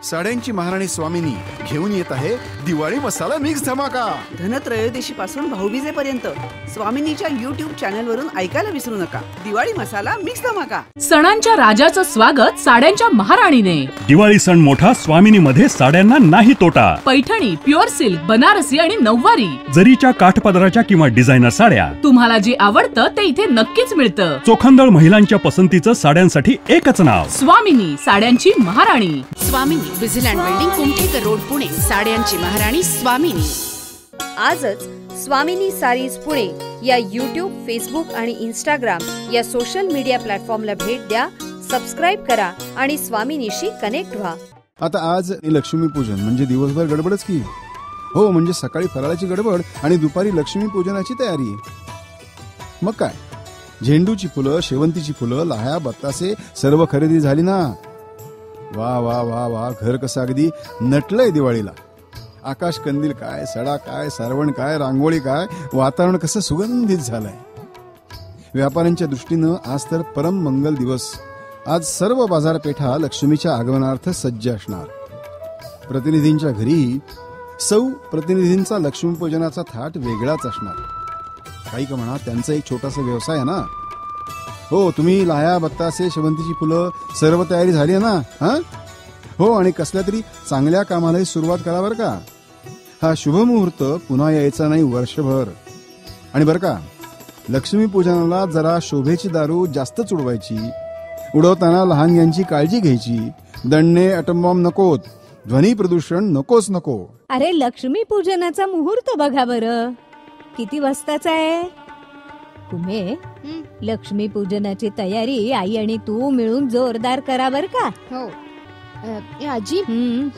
साड्यांची महाराणी स्वामिनी घेऊन येत आहे दिवाळी मसाला मिक्स धमाका. धनत्रयोदशी पासून भाऊबीजेपर्यंत स्वामिनीच्या YouTube चॅनल वरून ऐकायला विसरू नका. दिवाळी मसाला मिक्स धमाका. सणांच्या राजाचं स्वागत साड्यांच्या महाराणीने. दिवाळी सण मोठा स्वामिनी मध्ये साड्यांना नाही तोटा. पैठणी, प्युअर सिल्क, बनारसी आणि नऊवारी, जरीच्या काठपदराच्या किंवा डिझायनर साड्या, तुम्हाला जे आवडतं ते इथे नक्कीच मिळतं. चोखंदळ महिलांच्या पसंतीचं साड्यांसाठी एकच नाव, स्वामिनी, साड्यांची महाराणी. स्वामिनी, विजिलँड बिल्डिंग, कुमठेकर रोड, पुणे. साड्यांची महाराणी स्वामिनी. आजच स्वामिनी सारीज पुणे या YouTube, फेसबुक आणि Instagram या सोशल मीडिया प्लॅटफॉर्मला भेट द्या, सबस्क्राइब करा आणि स्वामिनीशी कनेक्ट व्हा. आता आज लक्ष्मीपूजन म्हणजे दिवसभर गडबडच की हो. म्हणजे सकाळी फराळाची गडबड आणि दुपारी लक्ष्मीपूजनाची तयारी. मग काय, झेंडूची फुलं, शेवंतीची फुलं, लाह्या, बत्तासे सर्व खरेदी झाली ना. वा वा वा वा, घर कसं अगदी नटलंय दिवाळीला. आकाश कंदील काय, सडा काय, सारवण काय, रांगोळी काय, वातावरण कसं सुगंधित झालंय. व्यापाऱ्यांच्या दृष्टीनं आज तर परम मंगल दिवस. आज सर्व बाजारपेठा लक्ष्मीच्या आगमनार्थ सज्ज असणार. प्रतिनिधींच्या घरी सौ प्रतिनिधींचा लक्ष्मीपूजनाचा थाट वेगळाच असणार. काही का म्हणा, त्यांचा एक छोटासा व्यवसाय आहे ना. हो, तुम्ही लाह्या, बत्तासे, शेवंतीची फुलं सर्व तयारी झाली आहे ना. हा हो, आणि कसल्या तरी चांगल्या कामालाही सुरुवात करा बरं का. हा शुभ मुहूर्त पुन्हा यायचा नाही वर्षभर. आणि बरं का, लक्ष्मीपूजनाला जरा शोभेची दारू जास्तच उडवायची. उडवताना लहानग्यांची काळजी घ्यायची. दणणे, अटंबॉम्ब नकोत, ध्वनी प्रदूषण नकोच नको. अरे, लक्ष्मीपूजनाचा मुहूर्त बघा बरं, किती वाजताचा आहे. कुमे, लक्ष्मीपूजनाची तयारी आई आणि तू मिळून जोरदार करा बर का. हो आजी,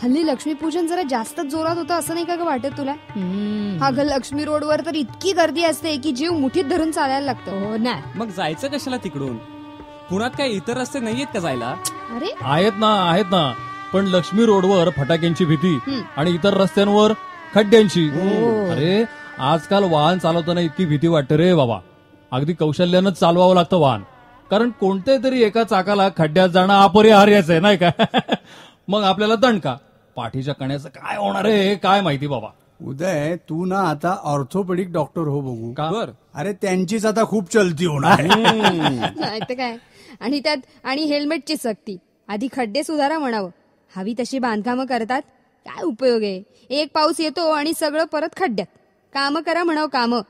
हल्ली लक्ष्मीपूजन जरा जास्तच जोरात होतं असं नाही का ग वाटत तुला. अगं, लक्ष्मी रोडवर तर इतकी गर्दी असते की जीव मुठीत धरून चालायला लागतं. हो ना. मग जायचं कशाला तिकडून. पुण्यात काय इतर रस्ते नाहीयेत का जायला. अरे आहेत ना, पण लक्ष्मी रोडवर फटाक्यांची भीती आणि इतर रस्त्यांवर खड्ड्यांची. अरे, आजकाल वाहन चालवताना इतकी भीती वाटते रे बाबा. अगदी कौशल्यानं चालवावं लागतं वाहन, कारण कोणत्या तरी एका चाकाला खड्ड्यात जाणं अपरिहार्यच आहे नाही का. मग आपल्याला दणका, पाठीच्या कण्याचं काय होणार आहे काय माहिती बाबा. उदय, तू ना आता ऑर्थोपेडिक डॉक्टर हो बघू का. अरे, त्यांचीच आता खूप चलती होणार. नाही तर काय. आणि त्यात आणि हेल्मेटची सक्ती. आधी खड्डे सुधारा म्हणावं. हवी तशी बांधकामं करतात, काय उपयोग आहे. एक पाऊस येतो आणि सगळं परत खड्ड्यात. कामं करा म्हणावं, कामं.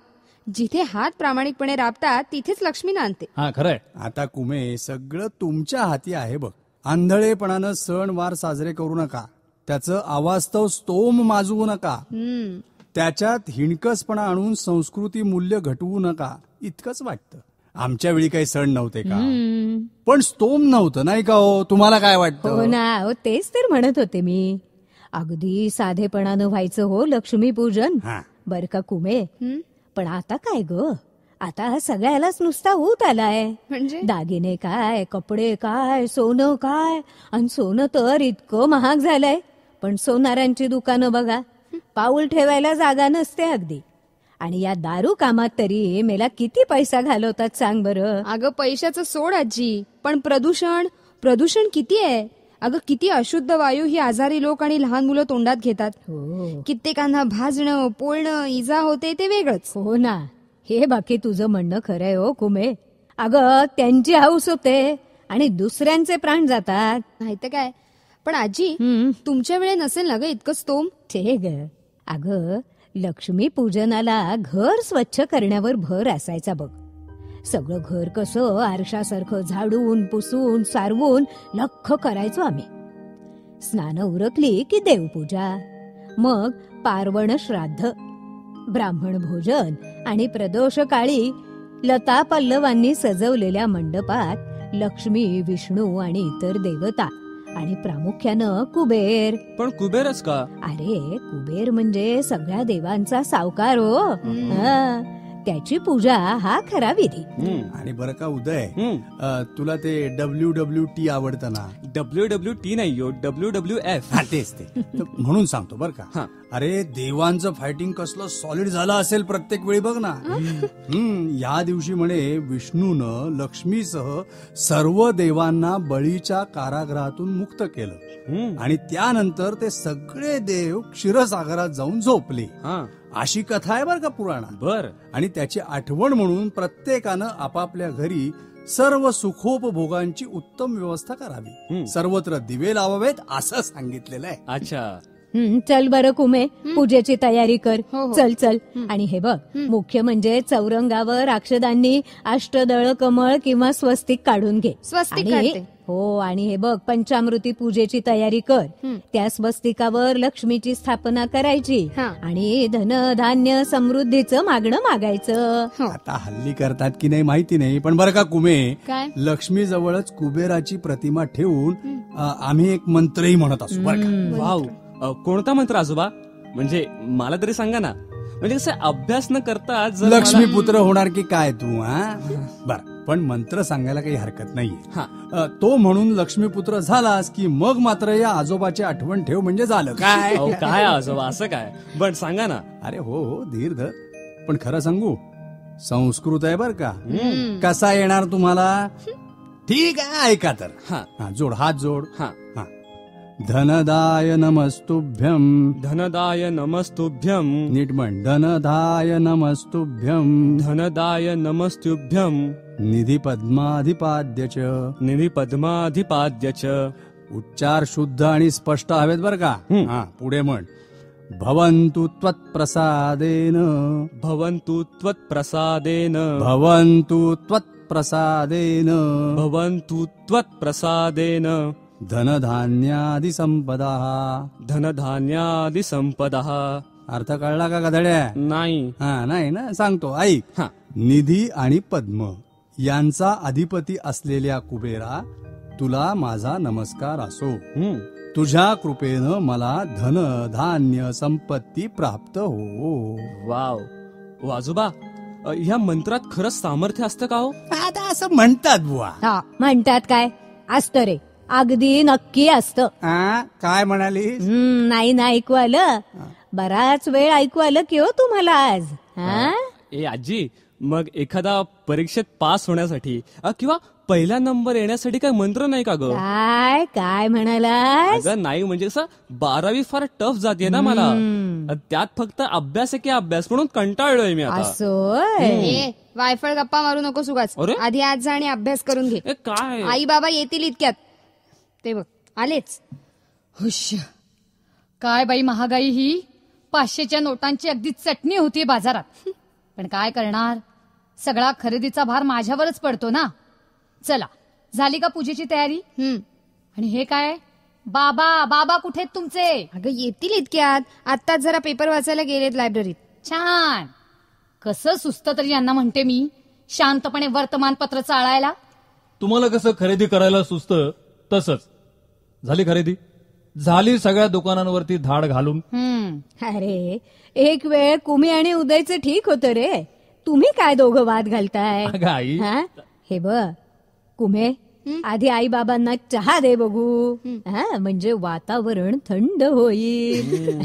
जिथे हात प्रामाणिकपणे राबतात तिथेच लक्ष्मी नांदते. हा, खरंय. आता कुमे, सगळं तुमच्या हाती आहे बघ. आंधळेपणानं सण वार साजरे करू नका. त्याचं अवास्तव स्तोम माजवू नका. त्याच्यात हिणकसपणा आणून संस्कृती मूल्य घटवू नका. इतकंच वाटतं. आमच्या वेळी काही सण नव्हते का, पण स्तोम नव्हतं नाही का हो. तुम्हाला काय वाटतं. हो ना, तेच तर म्हणत होते मी. अगदी साधेपणानं व्हायचं हो लक्ष्मीपूजन बर का कुमे. पण आता काय ग, आता सगळ्यालाच नुसता ऊत आलाय. म्हणजे दागिने काय, कपडे काय, सोनं काय. आणि सोनं तर इतकं महाग झालंय. पण सोनारांची दुकानं बघा, पाऊल ठेवायला जागा नसते अगदी. आणि या दारू कामात तरी मेला किती पैसा घालवतात सांग बरं. अगं, पैशाचं सोड आजी, पण प्रदूषण किती आहे. अगं, किती अशुद्ध वायू ही आजारी लोक आणि लहान मुलं तोंडात घेतात. कित्येकांना भाजणं, पोळणं, इजा होते ते वेगळंच. हो ना, हे बाकी तुझं म्हणणं खरंय हो कुमे. अगं, त्यांची हौस होते आणि दुसऱ्यांचे प्राण जातात. नाही तर काय. पण आजी, तुमच्या वेळे नसेल ना ग इतकं स्तोम. छे ग. अगं, लक्ष्मी पूजनाला घर स्वच्छ करण्यावर भर असायचा बघ. सगळं घर कसं आरशासारखं झाडून पुसून सारवून लख्ख करायचो आम्ही. स्नान उरकली की देवपूजा, मग पार्वण श्राद्ध, ब्राह्मण भोजन आणि प्रदोष काळी लता पल्लवांनी सजवलेल्या मंडपात लक्ष्मी, विष्णू आणि इतर देवता आणि प्रामुख्यानं कुबेर. पण कुबेरच का. अरे, कुबेर म्हणजे सगळ्या देवांचा सावकार हो. त्याची पूजा हा खरा विधी. आणि बरं का उदय, तुला ते WWT आवडतं ना. WWT नाही, WWF. तेच ते म्हणून सांगतो बरं का. अरे देवांचं फायटिंग कसलं सॉलिड झालं असेल प्रत्येक वेळी बघ ना. या दिवशी म्हणे विष्णूनं लक्ष्मीसह सर्व देवांना बळीच्या कारागृहातून मुक्त केलं आणि त्यानंतर ते सगळे देव क्षीरसागरात जाऊन झोपले. अशी कथा आहे बरं का पुराणात. बर. आणि त्याची आठवण म्हणून प्रत्येकानं आपापल्या घरी सर्व सुखोपभोगांची उत्तम व्यवस्था करावी, सर्वत्र दिवे लावावेत असं सांगितलेलं आहे. अच्छा. चल बरं कुमे, पूजेची तयारी कर. चल चल. आणि हे बघ, मुख्य म्हणजे चौरंगावर अक्षदांनी अष्टदळ कमळ किंवा स्वस्तिक काढून घे. स्वस्तिक काढते. हो, आणि हे बघ, पंचामृती पूजेची तयारी कर. त्या स्वस्तिकावर लक्ष्मीची स्थापना करायची आणि धन धान्य समृद्धीचं मागणं मागायचं. आता हल्ली करतात की नाही माहिती नाही, पण बरं का कुमे, काय? लक्ष्मी जवळच कुबेराची प्रतिमा ठेवून आम्ही एक मंत्रही म्हणत असू बरं का. वाव. कोणता मंत्र आजोबा? म्हणजे मला तरी सांगा ना. म्हणजे कसं अभ्यास न करता लक्ष्मी पुत्र होणार की काय तू? बर, पण मंत्र सांगायला काही हरकत नाहीये. तो म्हणून लक्ष्मीपुत्र झालास की मग मात्र या आजोबाची आठवण ठेव म्हणजे झालं. काय काय आजोबा असं काय? पण सांगा ना. अरे हो हो, धीर धर. पण खरं सांगू, संस्कृत आहे बर का. कसा येणार तुम्हाला? ठीक आहे, ऐका तर. जोड, हात जोड. धनदाय नमस्तुभ्यं. धनदाय नमस्तुभ्यं. नीट म्हण. धनदाय नमस्तुभ्यं. धनदाय नमस्तुभ्यं. निधी पद्माधिपाद्य च. निधी पद्माधिपाद्य च. उच्चार शुद्ध आणि स्पष्ट हवेत बर का. पुढे म्हण. भवन्तु त्वत्प्रसादेन. भवन्तु त्वत्प्रसादेन. भवन्तु त्वत्प्रसादेन. भवन्तु त्वत्प्रसादेन. धनधान्यादि संपदा. धनधान्यादि संपदा. अर्थ कळला का गधड्या? नाही. नाही ना, सांगतो ऐक. निधी आणि पद्म यांचा अधिपती असलेल्या कुबेरा, तुला माझा नमस्कार असो. तुझ्या कृपेनं मला धन धान्य संपत्ती प्राप्त हो. वाव. आजोबा, ह्या मंत्रात खरंच सामर्थ्य असतं का हो? आता असं म्हणतात बुवा. म्हणतात काय? असतं रे, अगदी नक्की असतं. काय म्हणाली? नाही ना ऐकू आलं? बराच वेळ ऐकू आलं की हो तुम्हाला आज? ए आजी, मग एखादा परीक्षेत पास होण्यासाठी किंवा पहिला नंबर येण्यासाठी काय मंत्र नाही का ग? काय काय म्हणाला? नाही, म्हणजे कसं 12वी फार टफ जाते ना मला. त्यात फक्त अभ्यास आहे की अभ्यास म्हणून कंटाळलोय मी आता. वायफळ गप्पा मारू नको सुगाच. आधी आज जा आणि अभ्यास करून घे. काय? आई बाबा येतील इतक्यात. ते बघ आलेच. हुश. काय बाई महागाई ही. 500च्या नोटांची अगदी चटणी होती बाजारात. पण काय करणार, सगळा खरेदीचा भार माझ्यावरच पडतो ना. चला, झाली का पूजेची तयारी? आणि हे काय, बाबा कुठे आहेत तुमचे? अगं येतील इतक्यात. आत्ताच जरा पेपर वाचायला गेलेत लायब्ररीत. छान. कसं सुस्त तरी यांना म्हणते मी, शांतपणे वर्तमानपत्र चाळायला. तुम्हाला कसं खरेदी करायला सुस्त तसंच. झाली खरेदी? झाली सगळ्या दुकानांवरती धाड घालून. अरे एक वेळ कुमी आणि उदयचं ठीक होतं रे. तुम्ही काय दोघं वाद घालताय? आई, हे बघ कुमे, आधी आई बाबांना चहा दे बघू. म्हणजे वातावरण थंड होईल.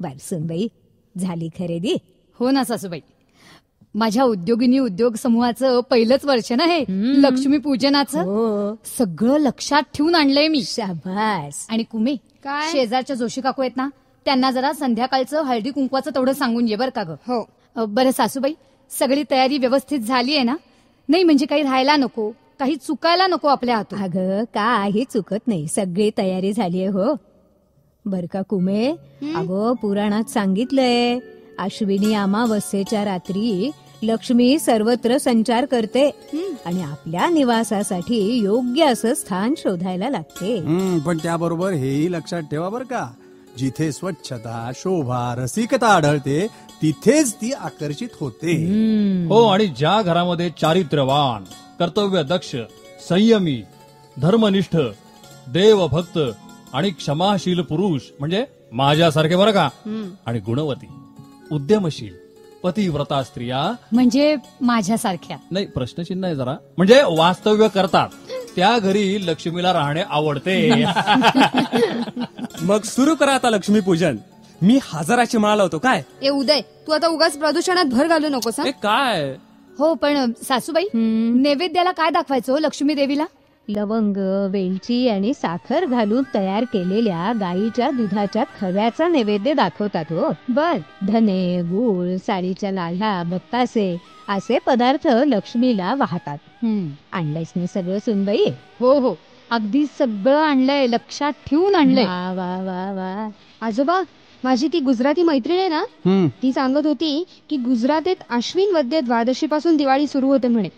बर सुनबाई, झाली खरेदी? हो ना सासूबाई. माझ्या उद्योगिनी उद्योग समूहाचं पहिलंच वर्ष ना हे लक्ष्मी पूजनाचं. सगळं लक्षात ठेवून आणलंय मी. शाबास. आणि कुमे, काय? शेजारच्या जोशी काकू आहेत ना, त्यांना जरा संध्याकाळचं हळदी कुंकवाचं तेवढं सांगून ये बरं का ग. हो. बरं सासूबाई, सगळी तयारी व्यवस्थित झाली आहे ना? नाही म्हणजे काही राहायला नको, काही चुकायला नको आपल्या हातून. अगं काही चुकत नाही, सगळी तयारी झालीये हो. बर का कुमे, अगं पुराणात सांगितलंय, अश्विनी अमावस्येच्या रात्री लक्ष्मी सर्वत्र संचार करते आणि आपल्या निवासासाठी योग्य असं स्थान शोधायला लागते. पण त्याबरोबर हेही लक्षात ठेवा बर का, जिथे स्वच्छता, शोभा, रसिकता आढळते तिथेच ती आकर्षित होते. हो, आणि ज्या घरामध्ये चारित्र्यवान, कर्तव्यदक्ष, संयमी, धर्मनिष्ठ, देवभक्त आणि क्षमाशील पुरुष, म्हणजे माझ्यासारखे बरं का, आणि गुणवती, उद्यमशील, पतिव्रता स्त्रिया, म्हणजे माझ्यासारख्या नाही, प्रश्नचिन्ह आहे जरा, म्हणजे वास्तव्य करतात, त्या घरी लक्ष्मीला राहणे आवडते. मग सुरू करा आता लक्ष्मी पूजन. मी 1000ची म्हणाला होतो काय. ए उदय, तू आता उगाच प्रदूषणात भर घालू नकोस हं? ए काय. हो पण सासूबाई, नैवेद्याला काय दाखवायचं लक्ष्मी देवीला? लवंग, वेलची आणि साखर घालून तयार केलेल्या गाईच्या दुधाच्या खव्याचा नैवेद्य दाखवतात हो. बर. धने, गूळ, साडीच्या लाह्या, बत्तासे असे पदार्थ लक्ष्मीला वाहतात. आणलंयस ना सगळं सुनबाई? हो हो, अगदी सगळं आणलंय, लक्षात ठेवून आणलंय. वा वा वा वा. आजोबा, माझी ती गुजराती मैत्रीण आहे ना, ती सांगत होती की गुजरातीत आश्विन वद्य द्वादशी पासून दिवाळी सुरू होते म्हणे.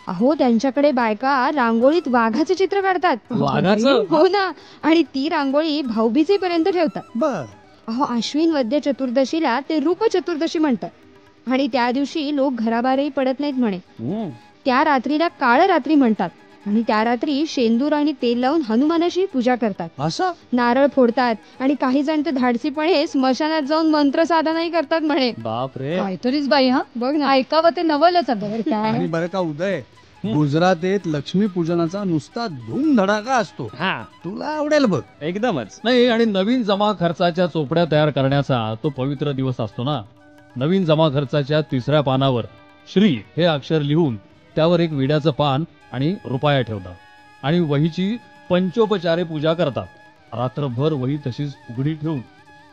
अहो, त्यांच्याकडे बायका रांगोळीत वाघाचे चित्र काढतात. वाघाचं? हो ना, आणि ती रांगोळी भाऊबीजेपर्यंत ठेवतात. बर. अहो, आश्विन वद्य चतुर्दशीला ते रूप चतुर्दशी म्हणतात. आणि त्या दिवशी लोक घराबाहेरही पडत नाहीत म्हणे. त्या रात्रीला काळ रात्री म्हणतात. आणि त्या रात्री शेंदूर आणि तेल लावून हनुमानाची पूजा करतात. असं? नारळ फोडतात आणि काही जण तर धाडसीपणे स्मशानात जाऊन मंत्र साधनाही करतात म्हणे. बापरे. काहीतरीच बाई. हा बघ ना, ऐकावं ते नवलच अगं. आणि बरं का उदय, गुजरातेत लक्ष्मी पूजनाचा नुसता धूमधडाका असतो. तुला आवडेल बघ. एकदमच. नाही, आणि नवीन जमा खर्चाच्या चोपड्या तयार करण्याचा तो पवित्र दिवस असतो ना. नवीन जमा खर्चाच्या 3ऱ्या पानावर श्री हे अक्षर लिहून त्यावर एक विड्याचं पान आणि रुपया ठेवतात आणि वहीची पंचोपचारे पूजा करतात. रात्रभर वही तशीच उघडी ठेवून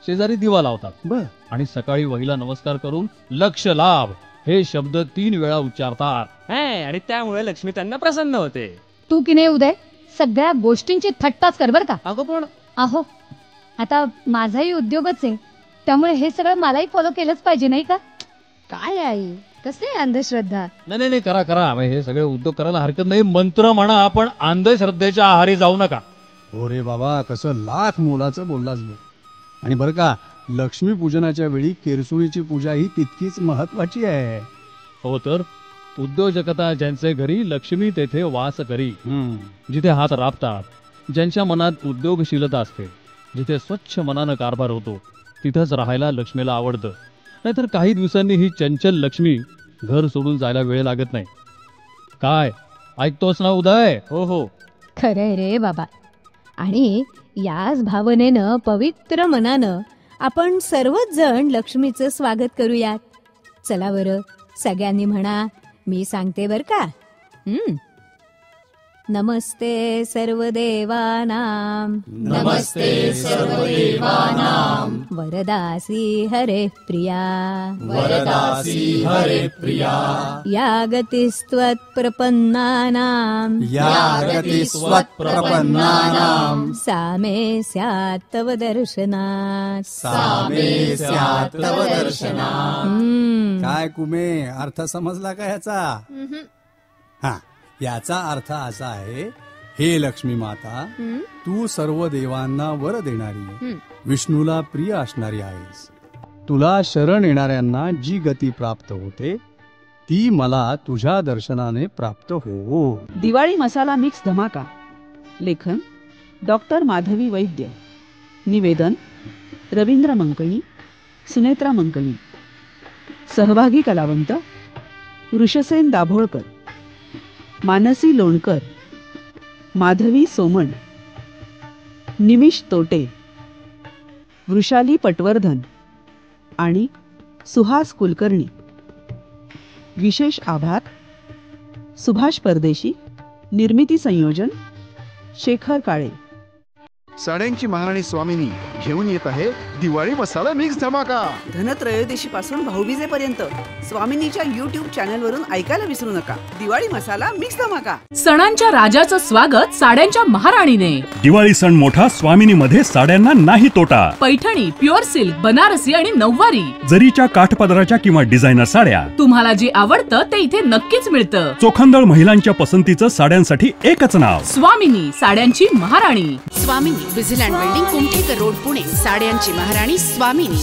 शेजारी दिवा लावतात. बर. आणि सकाळी वहीला नमस्कार करून लक्ष लाभ हे शब्द 3 वेळा उच्चारतात. आणि त्यामुळे लक्ष्मी त्यांना प्रसन्न होते. तू की नाही उदय, सगळ्या गोष्टींची थट्टाच कर बर का. अगं पण अहो, आता माझाही उद्योगच आहे, त्यामुळे हे सगळं मलाही फॉलो केलंच पाहिजे नाही का. काय आई, कसली अंधश्रद्धा. नाही, करा. हे सगळे उद्योग करायला हरकत नाही. मंत्र म्हणा, पण अंधश्रद्धेच्या आहारी जाऊ नका. हो रे बाबा, कसं लाख मोलाचं बोललास बघ. आणि बरं का, लक्ष्मी पूजनाच्या वेळी केरसुणीची पूजा ही तितकीच महत्वाची आहे. हो तर, उद्योजकता ज्यांचे घरी लक्ष्मी तेथे वास करी. जिथे हात राबतात, ज्यांच्या मनात उद्योगशीलता असते, जिथे स्वच्छ मनानं कारभार होतो, तिथंच राहायला लक्ष्मीला आवडतं. नाहीतर काही दिवसांनी ही चंचल लक्ष्मी घर सोडून जायला वेळ लागत नाही. काय ऐकतोस ना उदय? हो हो, खरंय रे बाबा. आणि याच भावनेनं, पवित्र मनानं आपण सर्वच जण लक्ष्मीचं स्वागत करूयात. चला बरं, सगळ्यांनी म्हणा, मी सांगते बर का. नमस्ते सर्वदेवानां, नमस्ते सर्वदेवानां, वरदासी हरे प्रिया, वरदासी हरे प्रिया, या गतिस्त्वत्प्रपन्नानां, या गतिस्त्वत्प्रपन्नानां, सा मे स्यात् तव दर्शनात्, सा मे स्यात् तव दर्शनात्. काय कुमे, अर्थ समजला का ह्याचा? हा, याचा अर्थ असा आहे, हे लक्ष्मी माता, तू सर्व देवांना वर देणारी, विष्णूला प्रिय असणारी आहेस. तुला शरण येणाऱ्यांना जी गती प्राप्त होते, ती मला तुझ्या दर्शनाने प्राप्त हो. दिवाळी मसाला मिक्स धमाका. लेखन डॉक्टर माधवी वैद्य. निवेदन रवींद्र मंकणी, सुनेत्रा मंकणी. सहभागी कलावंत ऋषसेन दाभोळकर, मानसी लोणकर, माधवी सोमण, निमिष तोटे, वृषाली पटवर्धन आणि सुहास कुलकर्णी. विशेष आभार सुभाष परदेशी. निर्मिती संयोजन शेखर काळे. साड्यांची महाराणी स्वामिनी घेऊन येत आहे दिवाळी मसाला मिक्स धमाका. धनत्रयोदशी पासून भाऊबीजेपर्यंत स्वामिनीच्या YouTube चॅनलवरून ऐकायला विसरू नका. दिवाळी मसाला मिक्स धमाका. सणांच्या राजाचं स्वागत साड्यांच्या महाराणीने. दिवाळी सण मोठा, स्वामिनीमध्ये साड्यांना नाही तोटा. पैठणी, प्युअर सिल्क, बनारसी आणि नऊवारी, जरीच्या काठपदराच्या किंवा डिझायनर साड्या, तुम्हाला जे आवडतं ते इथे नक्कीच मिळतं. चोखंदळ महिलांच्या पसंतीचं साड्यांसाठी एकच नाव, स्वामिनी, साड्यांची महाराणी. स्वामिनी, विझिलँड बिल्डिंग, कुमठेकर रोड, पुणे. साड्यांची महाराणी स्वामिनी.